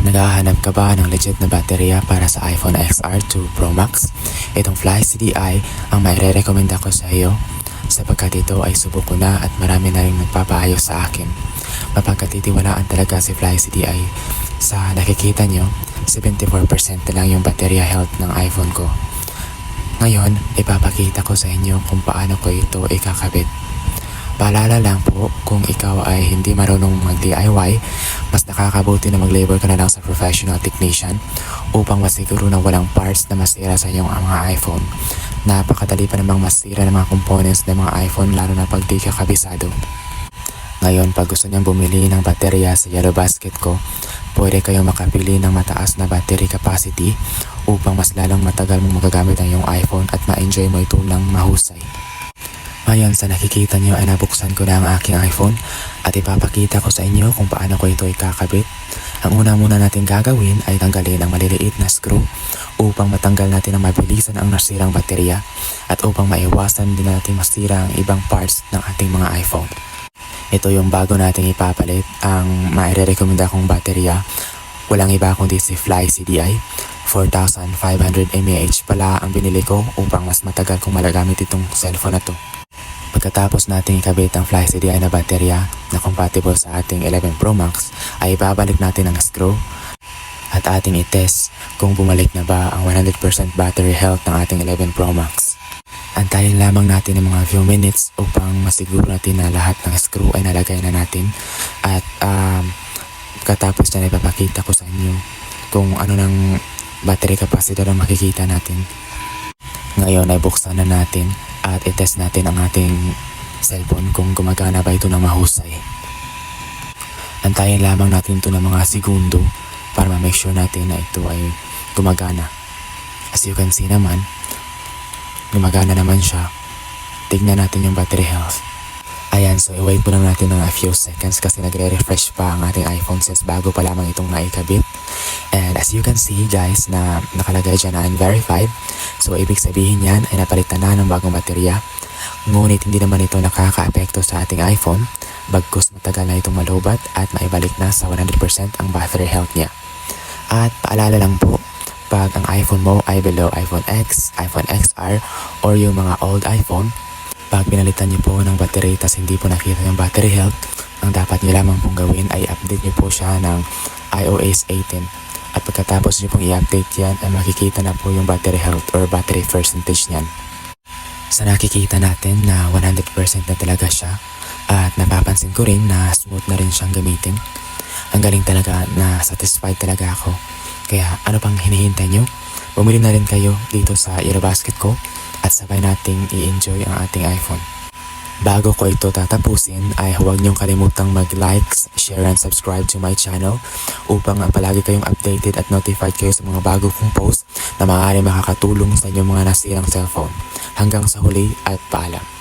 Naghahanap ka ba ng legit na baterya para sa iPhone XR2 Pro Max? Itong Fly CDI ang maire-recommenda ko sa iyo sapagkat ito ay subok ko na at marami na rin nagpapaayos sa akin. Mapagkatitiwalaan talaga si Fly CDI. Sa nakikita nyo, 74% na lang yung baterya health ng iPhone ko. Ngayon, ipapakita ko sa inyo kung paano ko ito ikakabit. Paalala lang po, kung ikaw ay hindi marunong mag-DIY, mas nakakabuti na mag-labor ka na lang sa professional technician upang masiguro na walang parts na masira sa iyong mga iPhone. Napakadali pa namang masira ng mga components ng mga iPhone lalo na pag di ka kabisado. Ngayon, pag gusto niyang bumili ng baterya sa Yellow Basket ko, pwede kayong makapili ng mataas na battery capacity upang mas lalong matagal mong magagamit ang iyong iPhone at ma-enjoy mo ito ng mahusay. Ngayon sa nakikita nyo ay nabuksan ko na ang aking iPhone at ipapakita ko sa inyo kung paano ko ito ikakabit. Ang una muna natin gagawin ay tanggalin ang maliliit na screw upang matanggal natin ang mabilisan ang nasirang baterya at upang maiwasan din natin masira ang ibang parts ng ating mga iPhone. Ito yung bago nating ipapalit, ang maire-recommenda kong baterya. Walang iba kundi si Fly CDI. 4,500 mAh pala ang binili ko upang mas matagal kong malagamit itong cellphone na to. Pagkatapos nating ikabit ang Fly CDI na baterya na compatible sa ating 11 Pro Max, ay ibabalik natin ang screw at ating itest kung bumalik na ba ang 100% battery health ng ating 11 Pro Max. Antayin lamang natin ng mga few minutes upang masiguro natin na lahat ng screw ay nalagay na natin at katapos na ipapakita ko sa inyo kung ano ng battery capacity na makikita natin. Ngayon ay buksan na natin at itest natin ang ating cellphone kung gumagana ba ito ng mahusay. Antayin lamang natin ito ng mga segundo para ma-make sure natin na ito ay gumagana. As you can see naman, gumagana naman siya. Tignan natin yung battery health. Ayan, so i-wait po lang natin ng a few seconds kasi nagre-refresh pa ang ating iPhone since bago pa lamang itong naikabit. And as you can see guys na nakalagay dyan na unverified. So ibig sabihin yan ay napalitan na ng bagong baterya. Ngunit hindi naman ito nakaka-apekto sa ating iPhone bagkus matagal na itong malobat at maibalik na sa 100% ang battery health niya. At paalala lang po, pag ang iPhone mo ay below iPhone X, iPhone XR or yung mga old iPhone, pag pinalitan niyo po ng battery tas hindi po nakita yung battery health, ang dapat niyo lamang pong gawin ay update niyo po siya ng iOS 18. At pagkatapos niyo pong i-update yan, ay makikita na po yung battery health or battery percentage niyan. Sa nakikita natin na 100% na talaga siya at napapansin ko rin na smooth na rin siyang gamitin. Ang galing talaga na satisfied talaga ako. Kaya ano pang hinihintay nyo? Bumili na rin kayo dito sa Yellow Basket ko at sabay nating i-enjoy ang ating iPhone. Bago ko ito tatapusin ay huwag niyong kalimutang mag-likes, share and subscribe to my channel upang palagi kayong updated at notified kayo sa mga bago kong post na maaari makakatulong sa inyong mga nasirang cellphone. Hanggang sa huli at paalam.